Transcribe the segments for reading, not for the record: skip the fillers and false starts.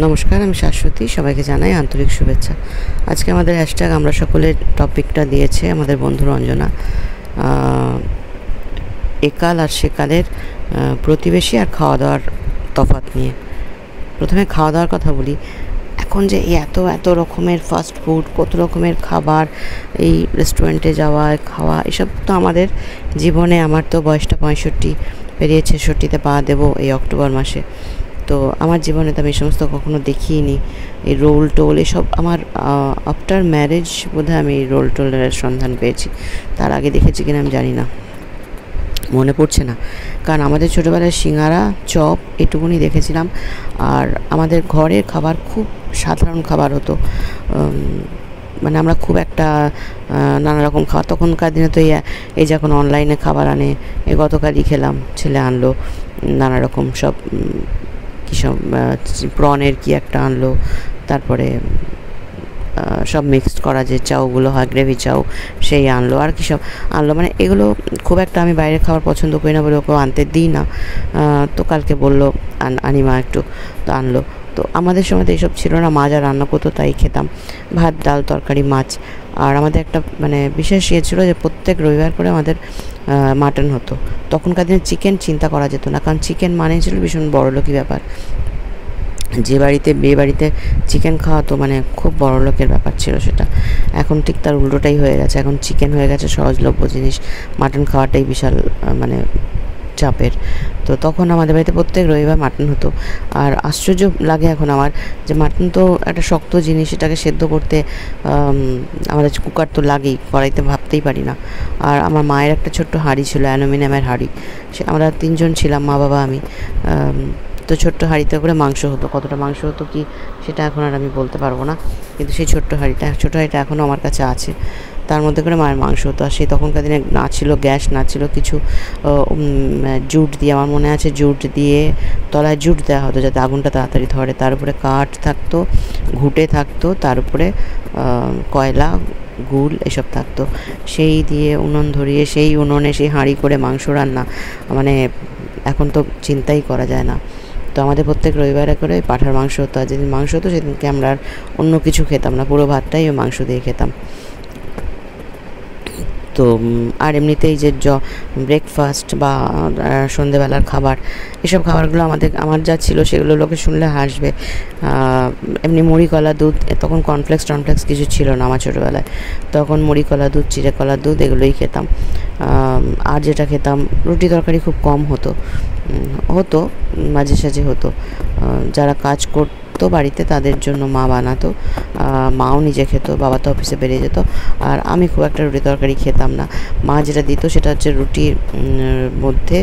নমস্কার, আমি শাশ্বতী। সবাইকে জানাই আন্তরিক শুভেচ্ছা। আজকে আমাদের হ্যাশট্যাগ আমরা সকলে টপিকটা দিয়েছে আমাদের বন্ধু রঞ্জনা। একাল আর সেকালের প্রতিবেশী আর খাওয়া দাওয়ার তফাৎ নিয়ে। প্রথমে খাওয়া দাওয়ার কথা বলি। এখন যে এত এত রকমের ফাস্ট ফুড, কত রকমের খাবার, এই রেস্টুরেন্টে যাওয়া, খাওয়া, এসব তো আমাদের জীবনে, আমার তো বয়সটা 65 পেরিয়ে 66-তে পা দেবো এই অক্টোবর মাসে। তো আমার জীবনে তো আমি এই সমস্ত কখনো দেখিনি। এই রোল টোল এসব আমার আফটার ম্যারেজ বোধহয় আমি এই রোল টোলের সন্ধান পেয়েছি। তার আগে দেখেছি কিনা আমি জানি না, মনে পড়ছে না। কারণ আমাদের ছোটোবেলায় সিঙ্গারা, চপ এটুকুনি দেখেছিলাম। আর আমাদের ঘরের খাবার খুব সাধারণ খাবার হতো। মানে আমরা খুব একটা নানা রকম খাবার, তখনকার দিনে তো এই যখন অনলাইনে খাবার আনে, এই গতকালই খেলাম, ছেলে আনলো নানা রকম সব কী সব প্রনের কি একটা আনলো, তারপরে সব মিক্সড করা যে চাউগুলো হয়, গ্রেভি চাউ, সেই আনলো, আর কী সব আনলো। মানে এগুলো খুব একটা আমি বাইরের খাবার পছন্দ করি না বলে ওকেও আনতে দিই না। তো কালকে বললো আনিমা একটু, তো আনলো। তো আমাদের সময় তো এইসব ছিল না, মা যা রান্না করতো তাই খেতাম, ভাত, ডাল, তরকারি, মাছ। আর আমাদের একটা মানে বিশেষ ইয়ে ছিল যে প্রত্যেক রবিবার করে আমাদের মাটন হতো। তখনকার দিনে চিকেন চিন্তা করা যেত না, কারণ চিকেন মানে ছিল ভীষণ বড়লোকি ব্যাপার। যে বাড়িতে, বিয়ে বাড়িতে চিকেন খাওয়া তো মানে খুব বড় লোকের ব্যাপার ছিল সেটা। এখন ঠিক তার উল্টোটাই হয়ে গেছে। এখন চিকেন হয়ে গেছে সহজলভ্য জিনিস, মাটন খাওয়াটাই বিশাল মানে চাপের। তো তখন আমাদের বাড়িতে প্রত্যেক রবিবার মাটন হতো। আর আশ্চর্য লাগে এখন আমার যে মাটন তো একটা শক্ত জিনিস, এটাকে সেদ্ধ করতে আমাদের কুকার তো লাগেই, কড়াইতে ভাবতেই পারি না। আর আমার মায়ের একটা ছোট্ট হাঁড়ি ছিল, অ্যালুমিনিয়ামের হাঁড়ি। আমরা 3 জন ছিলাম, মা, বাবা, আমি। তো ছোট্ট হাঁড়িতে করে মাংস হতো। কতটা মাংস হতো কি সেটা এখন আর আমি বলতে পারবো না, কিন্তু সেই ছোট্ট হাঁড়িটা এখনও আমার কাছে আছে। তার মধ্যে করে মায়ের মাংস হতো। আর সেই তখনকার দিনে না ছিল গ্যাস, না ছিল কিছু, জুট দিয়ে, আমার মনে আছে জুট দিয়ে, তলায় জুট দেওয়া হতো যাতে আগুনটা তাড়াতাড়ি ধরে। তার উপরে কাঠ থাকতো, ঘুঁটে থাকতো, তার উপরে কয়লা, গুড় এসব থাকতো। সেই দিয়ে উনুন ধরিয়ে সেই উনুনে সেই হাঁড়ি করে মাংস রান্না, মানে এখন তো চিন্তাই করা যায় না। তো আমাদের প্রত্যেক রবিবারে করে পাঁঠার মাংস হতো। আর যেদিন মাংস হতো সেদিনকে আমরা আর অন্য কিছু খেতাম না, পুরো ভাতটাই ওই মাংস দিয়ে খেতাম। তো আর এমনিতেই যে ব্রেকফাস্ট বা সন্ধেবেলার খাবার, এসব খাবারগুলো আমার যা ছিল সেগুলো লোকে শুনলে হাসবে। এমনি মুড়ি, কলা, দুধ, তখন কর্নফ্লেক্স কিছু ছিল না আমার ছোটোবেলায়। তখন মুড়ি, কলা, দুধ, চিড়ে কলার দুধ এগুলোই খেতাম। আর যেটা খেতাম, রুটি তরকারি খুব কম হতো, মাঝে সাঝে হতো। যারা কাজ করতো বাড়িতে তাদের জন্য মা বানাতো, মাও নিজে খেত, বাবা তো অফিসে বেরিয়ে যেত। আর আমি খুব একটা রুটি তরকারি খেতাম না। মা যেটা দিত সেটা হচ্ছে রুটির মধ্যে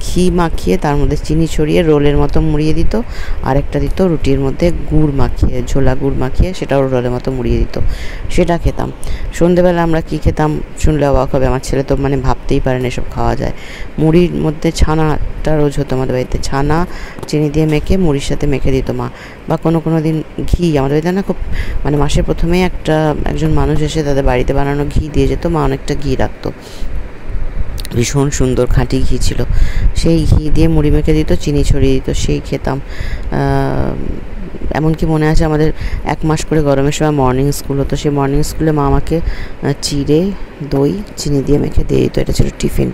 ঘি মাখিয়ে তার মধ্যে চিনি ছড়িয়ে রোলের মতো মুড়িয়ে দিত, আর একটা দিত রুটির মধ্যে গুড় মাখিয়ে, ঝোলা গুড় মাখিয়ে, সেটাও রোলের মতো মুড়িয়ে দিত, সেটা খেতাম। সন্ধেবেলা আমরা কী খেতাম শুনলে অবাক হবে, আমার ছেলে তো মানে ভাবতেই পারেন এসব খাওয়া যায়। মুড়ির মধ্যে ছানাটা রোজ হতো আমাদের বাড়িতে, ছানা চিনি দিয়ে মেখে মুড়ির সাথে মেখে দিত মা। বা কোনো দিন ঘি, আমাদের বাড়িতে না খুব মানে মাসের প্রথমেই একজন মানুষ এসে তাদের বাড়িতে বানানো ঘি দিয়ে যেত, মা অনেকটা ঘি রাখতো, ভীষণ সুন্দর খাঁটি ঘি ছিল। সেই ঘি দিয়ে মুড়ি মেখে দিত, চিনি ছড়িয়ে দিত, সেই খেতাম। এমনকি মনে আছে আমাদের 1 মাস করে গরমের সময় মর্নিং স্কুল হতো। সেই মর্নিং স্কুলে মা আমাকে চিড়ে, দই, চিনি দিয়ে মেখে দিয়ে দিত, এটা ছিল টিফিন।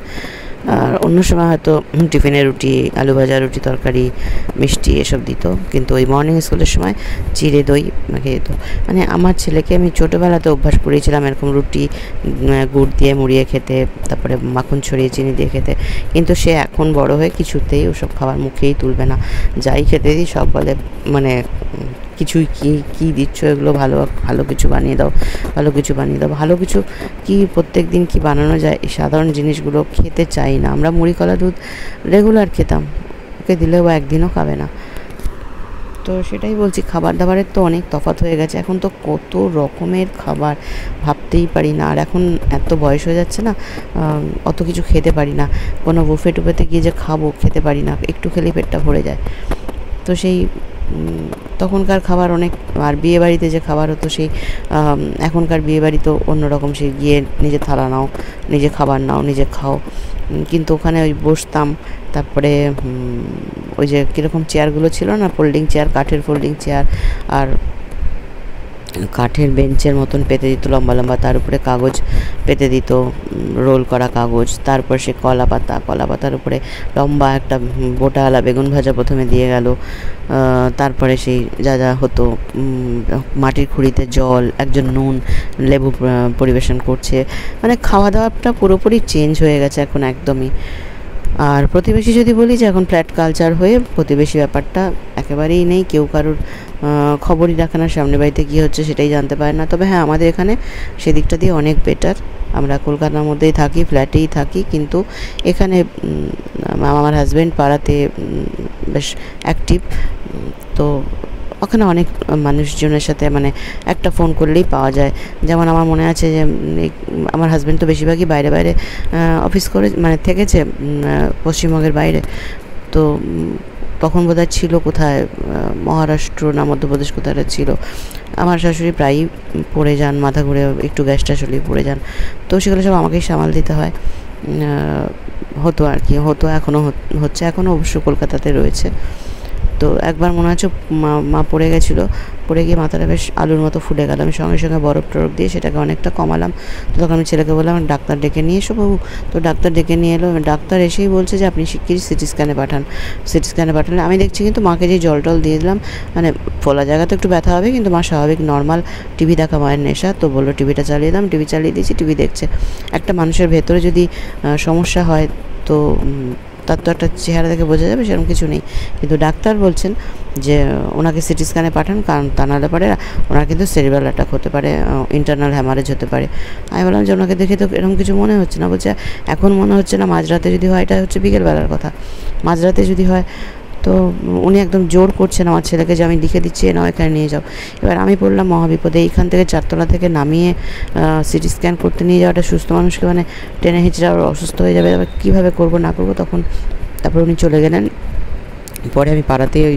আর অন্য সময় হয়তো টিফিনে রুটি, আলু ভাজা, রুটি তরকারি, মিষ্টি এসব দিত, কিন্তু ওই মর্নিং স্কুলের সময় চিড়ে, দই মেখে দিত। মানে আমার ছেলেকে আমি ছোটোবেলাতে অভ্যাস করিয়েছিলাম এরকম রুটি গুড় দিয়ে মুড়িয়ে খেতে, তারপরে মাখন ছড়িয়ে চিনি দিয়ে খেতে। কিন্তু সে এখন বড় হয়ে কিছুতেই ওসব খাবার মুখেই তুলবে না। যাই খেতে দিই সব বলে মানে কিছুই কী দিচ্ছ, এগুলো ভালো কিছু বানিয়ে দাও, ভালো কিছু কি প্রত্যেক দিন কি বানানো যায়, এই সাধারণ জিনিসগুলো খেতে চাই না আমরা। মুড়ি, কলা, দুধ রেগুলার খেতাম, ওকে দিলেও একদিনও খাবে না। তো সেটাই বলছি, খাবার দাবারের তো অনেক তফাৎ হয়ে গেছে। এখন তো কত রকমের খাবার, ভাবতেই পারি না। আর এখন এত বয়স হয়ে যাচ্ছে না, অত কিছু খেতে পারি না। কোনো বুফে টুফেতে গিয়ে যে খাবো, খেতে পারি না, একটু খেলেই পেটটা ভরে যায়। তো সেই তখনকার খাবার অনেক, আর বিয়েবাড়িতে যে খাবার হতো সেই এখনকার বিয়েবাড়ি তো অন্যরকম, সে গিয়ে নিজে থালা নাও, নিজে খাবার নাও, নিজে খাও। কিন্তু ওখানে ওই বসতাম, তারপরে ওই যে কীরকম চেয়ারগুলো ছিল না, ফোল্ডিং চেয়ার, কাঠের ফোল্ডিং চেয়ার, আর কাঠের বেঞ্চের মতন পেতে দিত লম্বা লম্বা, তার উপরে কাগজ পেতে দিত, রোল করা কাগজ, তারপর সে কলা পাতার উপরে লম্বা একটা বোটাওয়ালা বেগুন ভাজা প্রথমে দিয়ে গেল, তারপরে সেই যা যা হতো, মাটির খুঁড়িতে জল, একজন নুন লেবু পরিবেশন করছে। মানে খাওয়া দাওয়াটা পুরোপুরি চেঞ্জ হয়ে গেছে এখন একদমই। আর প্রতিবেশী যদি বলি, যে এখন ফ্ল্যাট কালচার হয়ে প্রতিবেশী ব্যাপারটা একেবারেই নেই, কেউ কারোর খবরই রাখে না, সামনে বাড়িতে কী হচ্ছে সেটাই জানতে পারে না। তবে হ্যাঁ, আমাদের এখানে সেদিকটা দিয়ে অনেক বেটার। আমরা কলকাতার মধ্যেই থাকি, ফ্ল্যাটেই থাকি, কিন্তু এখানে আমার হাজব্যান্ড পাড়াতে বেশ অ্যাক্টিভ, তো ওখানে অনেক মানুষজনের সাথে মানে একটা ফোন করলেই পাওয়া যায়। যেমন আমার মনে আছে যে আমার হাজব্যান্ড তো বেশিরভাগই বাইরে বাইরে অফিস করে মানে থেকেছে, পশ্চিমবঙ্গের বাইরে। তো তখন বোধহয় ছিল কোথায়, মহারাষ্ট্র না মধ্যপ্রদেশ কোথায় ছিল। আমার শাশুড়ি প্রায়ই পড়ে যান, মাথা ঘুরে একটু গ্যাস ট্যাস হলেই পড়ে যান, তো সেগুলো সব আমাকেই সামাল দিতে হয়। হতো আর কি, হতো, এখনও হচ্ছে, এখনও অবশ্য কলকাতাতে রয়েছে। তো একবার মনে হচ্ছে মা পড়ে গেছিলো, পড়ে গিয়ে মাথাটা বেশ আলুর মতো ফুলে গেল। আমি সঙ্গে সঙ্গে বরফ টরফ দিয়ে সেটাকে অনেকটা কমালাম। তো তখন আমি ছেলেকে বললাম, ডাক্তার ডেকে নিয়ে এসো বাবু। তো ডাক্তার ডেকে নিয়ে এলো, ডাক্তার এসেই বলছে যে আপনি শিগগিরই সিটি স্ক্যানে পাঠান। সিটি স্ক্যানে পাঠালে আমি দেখছি, কিন্তু মাকে যে জল টল দিয়ে দিলাম, মানে ফোলা জায়গাতে একটু ব্যথা হবে, কিন্তু মা স্বাভাবিক নর্মাল। টিভি দেখা মায়ের নেশা, তো বললো টিভিটা চালিয়ে দিলাম, টিভি চালিয়ে দিয়েছি, টিভি দেখছে। একটা মানুষের ভেতরে যদি সমস্যা হয়, তো তার তো একটা চেহারা দেখে বোঝা যাবে, সেরকম কিছু নেই। কিন্তু ডাক্তার বলছেন যে ওনাকে সিটি স্ক্যানে পাঠান, কারণ তা নাহলে পারে ওনার কিন্তু সেরিব্রাল অ্যাটাক হতে পারে, ইন্টারনাল হ্যামারেজ হতে পারে। আমি বললাম যে ওনাকে দেখে তো এরকম কিছু মনে হচ্ছে না। বলছে এখন মনে হচ্ছে না, মাঝরাতে যদি হয়, এটা হচ্ছে বিকেলবেলার কথা, মাঝরাতে যদি হয়। তো উনি একদম জোর করছেন আমার ছেলেকে যে আমি লিখে দিচ্ছি, নাও এখানে নিয়ে যাও। এবার আমি পড়লাম মহাবিপদে, এইখান থেকে 4তলা থেকে নামিয়ে সিটি স্ক্যান করতে নিয়ে যাওয়াটা সুস্থ মানুষকে মানে টেনে হিঁচড়ে আবার অসুস্থ হয়ে যাবে, এবার কীভাবে করবো না করবো। তারপর উনি চলে গেলেন। পরে আমি পাড়াতে, ওই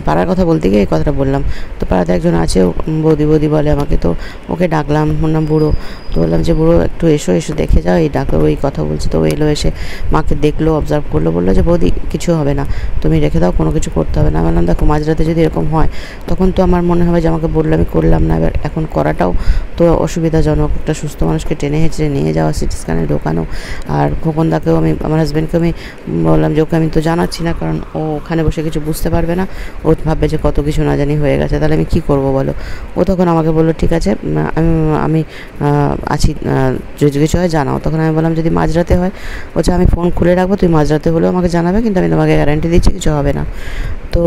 পাড়ার কথা বলতে গিয়ে এই কথাটা বললাম। তো পাড়াতে একজন আছে, বৌদি বলে আমাকে, তো ওকে ডাকলাম, ওর নাম বুড়ো। তো বললাম যে বুড়ো একটু এসো দেখে যাও, এই ডাক্তার ওই কথা বলছে। তো এলো, এসে মাকে দেখলো, অবজার্ভ করলো, বললো যে বৌদি কিছু হবে না, তুমি রেখে দাও, কোনো কিছু করতে হবে না। আমি বললাম দেখো, মাঝরাতে যদি এরকম হয়, তখন তো আমার মনে হবে যে আমাকে বললো, আমি করলাম না। এবার এখন করাটাও তো অসুবিধাজনক, একটা সুস্থ মানুষকে টেনে হেঁচড়ে নিয়ে যাওয়া, সিটি স্ক্যানে ঢোকানো। আর খোকনদাকেও আমি, আমার হাজব্যান্ডকে আমি বললাম যে ওকে আমি তো জানাচ্ছি না, কারণ ও ওখানে বসে কিছু বুঝতে পারবে না, ও ভাববে যে কত কিছু না জানি হয়ে গেছে, তাহলে আমি কী করবো বলো। ও তখন আমাকে বললো ঠিক আছে, আমি আছি, যদি কিছু হয় জানাও। তখন আমি বললাম যদি মাঝরাতে হয়, বলছে আমি ফোন খুলে রাখবো, তুই মাঝরাতে হলেও আমাকে জানাবে, কিন্তু আমি তোমাকে গ্যারান্টি দিচ্ছি কিছু হবে না। তো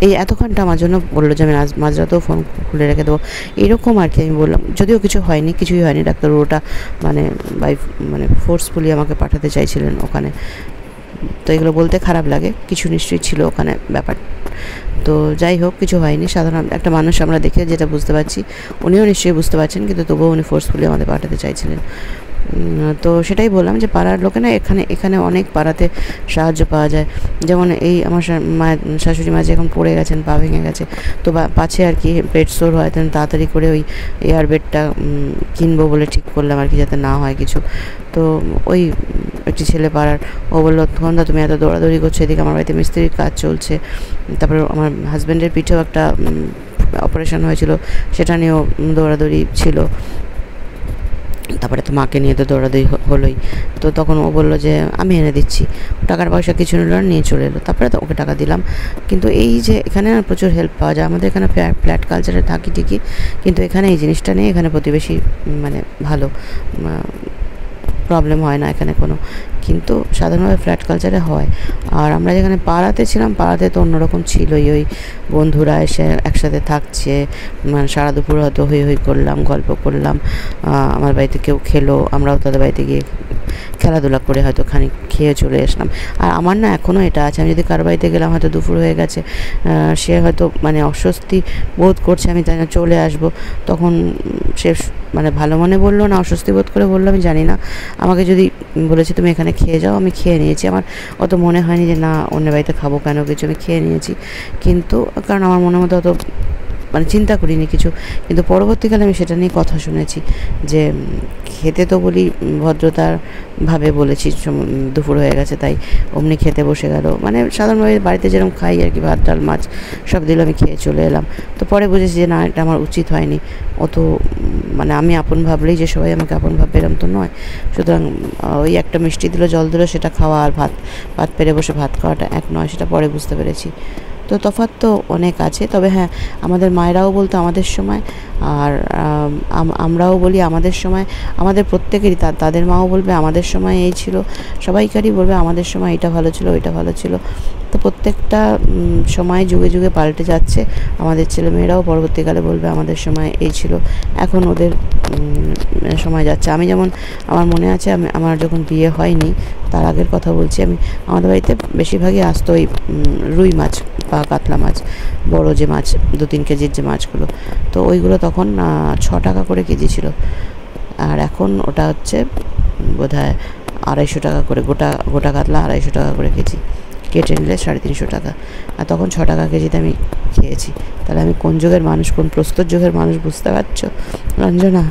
এই এতক্ষণটা আমার জন্য বললো যে আমি মাঝরাতেও ফোন খুলে রেখে দেবো, এরকম আর কি। আমি বললাম যদিও কিছুই হয়নি, ডাক্তার ওটা মানে ফোর্সফুলি আমাকে পাঠাতে চাইছিলেন ওখানে। তো এগুলো বলতে খারাপ লাগে, কিছু নিশ্চয়ই ছিল ওখানে ব্যাপার। তো যাই হোক, কিছু হয়নি। সাধারণ একটা মানুষ আমরা দেখে যেটা বুঝতে পারছি, উনিও নিশ্চয়ই বুঝতে পারছেন, কিন্তু তবুও উনি ফোর্সফুলি আমাদের পাঠাতে চাইছিলেন। তো সেটাই বললাম যে পাড়ার লোকে না, এখানে অনেক পাড়াতে সাহায্য পাওয়া যায়। যেমন এই আমার শাশুড়ি মা যে এখন পড়ে গেছেন, পা ভেঙে গেছে, তো পাছে আর কি বেড সোর হয়, তেমন তাড়াতাড়ি করে ওই এয়ার বেডটা কিনবো বলে ঠিক করলাম আর কি, যাতে না হয় কিছু। তো ওই একটি ছেলে পাড়ার, ও বললো খোকনদা তুমি এত দৌড়াদৌড়ি করছো, এদিকে আমার বাড়িতে মিস্ত্রির কাজ চলছে। তারপরে আমার হাজব্যান্ডের পিঠেও একটা অপারেশন হয়েছিল, সেটা নিয়েও দৌড়াদৌড়ি ছিল। তারপরে তো মাকে নিয়ে তো দৌড়াদৌড়ি হলোই। তো তখন ও বললো যে আমি এনে দিচ্ছি, টাকার পয়সা কিছু নিল না, নিয়ে চলে এলো। তারপরে তো ওকে টাকা দিলাম। কিন্তু এই যে এখানে না প্রচুর হেল্প পাওয়া যায়। আমাদের এখানে ফ্ল্যাট কালচারে থাকি ঠিকই, কিন্তু এখানে এই জিনিসটা নেই। এখানে প্রতিবেশী মানে ভালো, প্রবলেম হয় না এখানে কোনো, কিন্তু সাধারণভাবে ফ্ল্যাট কালচারে হয়। আর আমরা যেখানে পাড়াতে ছিলাম, পাড়াতে তো অন্যরকম ছিলই। ওই বন্ধুরা এসে একসাথে থাকছে, মানে সারা দুপুর হয়তো হই করলাম, গল্প করলাম, আমার বাড়িতে কেউ খেলো, আমরাও তাদের বাড়িতে গিয়ে খেলাধুলা করে হয়তো খানিক খেয়ে চলে আসলাম। আর আমার না এখনও এটা আছে, আমি যদি কারো বাড়িতে গেলাম, হয়তো দুপুর হয়ে গেছে, সে হয়তো মানে অস্বস্তি বোধ করছে, আমি তাই না চলে আসবো, তখন সে মানে ভালো মনে বললো না অস্বস্তি বোধ করে বললো আমি জানি না, আমাকে যদি বলেছে তুমি এখানে খেয়ে যাও, আমি খেয়ে নিয়েছি। আমার অত মনে হয়নি যে না অন্য বাড়িতে খাবো কেন কিছু, আমি খেয়ে নিয়েছি। কিন্তু কারণ আমার মনের মধ্যে অত মানে চিন্তা করিনি কিছু। কিন্তু পরবর্তীকালে আমি সেটা নিয়ে কথা শুনেছি যে খেতে তো বলি ভদ্রতার ভাবে বলেছি, দুপুর হয়ে গেছে তাই অমনি খেতে বসে গেল, মানে সাধারণভাবে বাড়িতে যেরকম খাই আর কি, ভাত ডাল মাছ সব দিল, আমি খেয়ে চলে এলাম। তো পরে বুঝেছি যে না এটা আমার উচিত হয়নি, অত মানে আমি আপন ভাবলেই যে সবাই আমাকে আপন ভাববে এরম তো নয়। সুতরাং ওই একটা মিষ্টি দিল জল দিল সেটা খাওয়া আর ভাত পেরে বসে ভাত খাওয়াটা এক নয়, সেটা পরে বুঝতে পেরেছি। তো তফাৎ তো অনেক আছে, তবে হ্যাঁ আমাদের মায়েরাও বলতো আমাদের সময়, আর আমরাও বলি আমাদের সময়, আমাদের প্রত্যেকেরই তাদের মাও বলবে আমাদের সময় এই ছিল, সবাইকারই বলবে আমাদের সময় এটা ভালো ছিল ওইটা ভালো ছিল। তো প্রত্যেকটা সময় যুগে যুগে পাল্টে যাচ্ছে, আমাদের ছেলেমেয়েরাও পরবর্তীকালে বলবে আমাদের সময় এই ছিল, এখন ওদের সময় যাচ্ছে। আমি যেমন আমার মনে আছে, আমার যখন বিয়ে হয়নি তার আগের কথা বলছি, আমাদের বাড়িতে বেশিরভাগই আসতো ওই রুই মাছ বা কাতলা মাছ, বড় যে মাছ 2-3 কেজির যে মাছগুলো, তো ওইগুলো তখন 6 টাকা করে কেজি ছিল। আর এখন ওটা হচ্ছে বোধহয় 250 টাকা করে, গোটা কাতলা 250 টাকা করে কেজি, কেটে নিলে 350 টাকা। আর তখন 6 টাকা কেজিতে আমি খেয়েছি। তাহলে আমি কোন যুগের মানুষ, কোন প্রস্তর যুগের মানুষ বুঝতে পারছো রঞ্জনা?